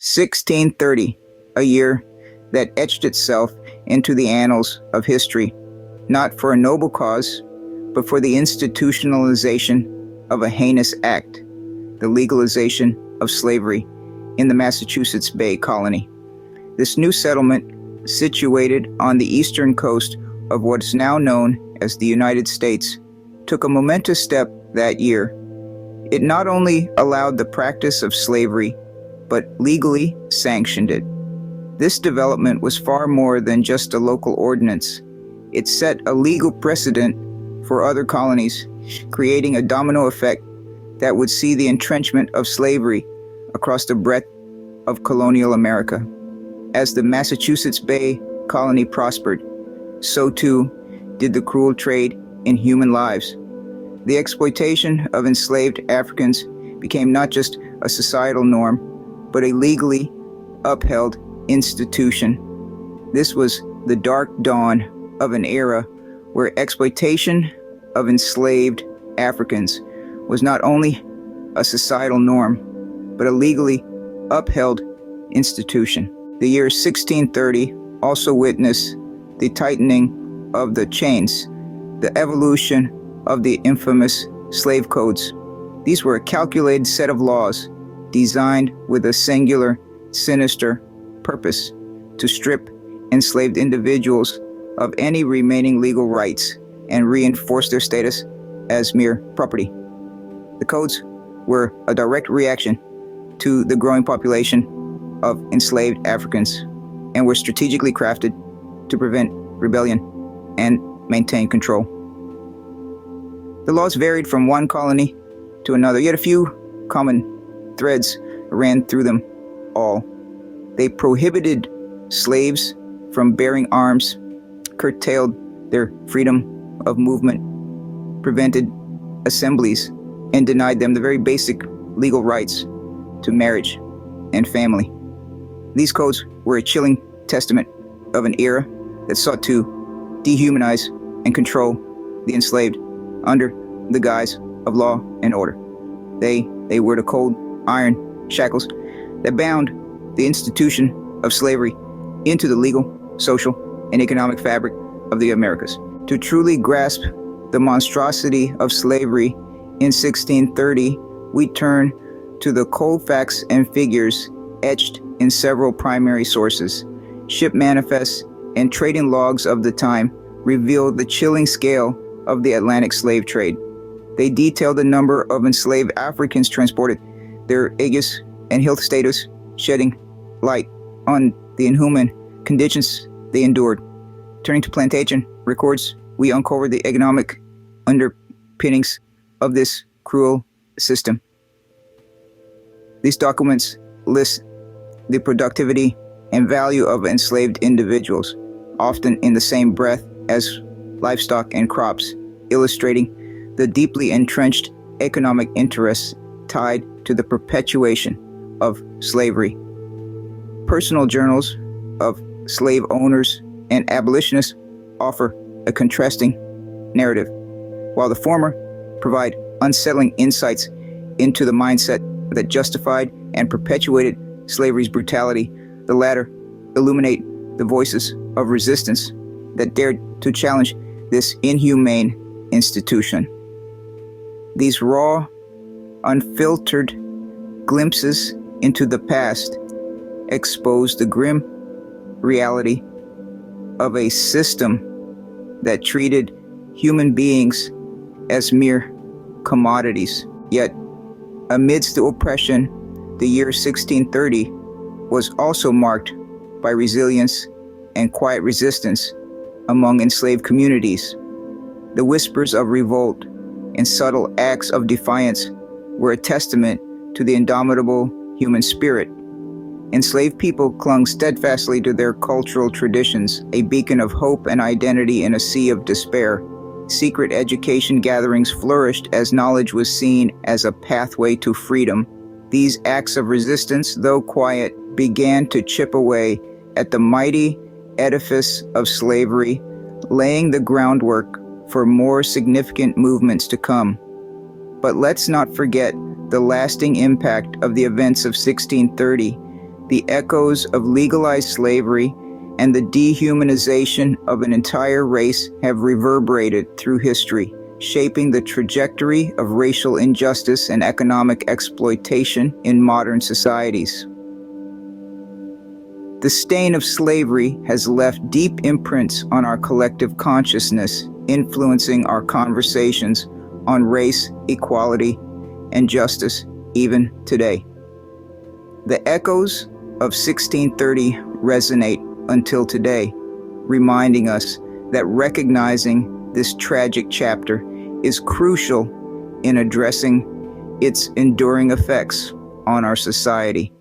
1630, a year that etched itself into the annals of history, not for a noble cause, but for the institutionalization of a heinous act, the legalization of slavery in the Massachusetts Bay Colony. This new settlement, situated on the eastern coast of what is now known as the United States, took a momentous step that year. It not only allowed the practice of slavery, but legally sanctioned it. This development was far more than just a local ordinance. It set a legal precedent for other colonies, creating a domino effect that would see the entrenchment of slavery across the breadth of colonial America. As the Massachusetts Bay Colony prospered, so too did the cruel trade in human lives. The exploitation of enslaved Africans became not just a societal norm, but a legally upheld institution. This was the dark dawn of an era where exploitation of enslaved Africans was not only a societal norm, but a legally upheld institution. The year 1630 also witnessed the tightening of the chains, the evolution of the infamous slave codes. These were a calculated set of laws designed with a singular, sinister purpose: to strip enslaved individuals of any remaining legal rights and reinforce their status as mere property. The codes were a direct reaction to the growing population of enslaved Africans and were strategically crafted to prevent rebellion and maintain control. The laws varied from one colony to another, yet a few common threads ran through them all. They prohibited slaves from bearing arms, curtailed their freedom of movement, prevented assemblies, and denied them the very basic legal rights to marriage and family. These codes were a chilling testament of an era that sought to dehumanize and control the enslaved under the guise of law and order. They were the cold iron shackles that bound the institution of slavery into the legal, social, and economic fabric of the Americas. To truly grasp the monstrosity of slavery in 1630, we turn to the cold facts and figures etched in several primary sources. Ship manifests and trading logs of the time reveal the chilling scale of the Atlantic slave trade. They detail the number of enslaved Africans transported, their aegis and health status, shedding light on the inhuman conditions they endured. Turning to plantation records, we uncover the economic underpinnings of this cruel system. These documents list the productivity and value of enslaved individuals, often in the same breath as livestock and crops, illustrating the deeply entrenched economic interests tied to the perpetuation of slavery. Personal journals of slave owners and abolitionists offer a contrasting narrative. While the former provide unsettling insights into the mindset that justified and perpetuated slavery's brutality, the latter illuminate the voices of resistance that dared to challenge this inhumane institution. These raw, unfiltered glimpses into the past expose the grim reality of a system that treated human beings as mere commodities. Yet, amidst the oppression, the year 1630 was also marked by resilience and quiet resistance among enslaved communities. The whispers of revolt and subtle acts of defiance were a testament to the indomitable human spirit. Enslaved people clung steadfastly to their cultural traditions, a beacon of hope and identity in a sea of despair. Secret education gatherings flourished as knowledge was seen as a pathway to freedom. These acts of resistance, though quiet, began to chip away at the mighty edifice of slavery, laying the groundwork for more significant movements to come. But let's not forget the lasting impact of the events of 1630. The echoes of legalized slavery and the dehumanization of an entire race have reverberated through history, shaping the trajectory of racial injustice and economic exploitation in modern societies. The stain of slavery has left deep imprints on our collective consciousness, influencing our conversations on race, equality, and justice even today. The echoes of 1630 resonate until today, reminding us that recognizing this tragic chapter is crucial in addressing its enduring effects on our society.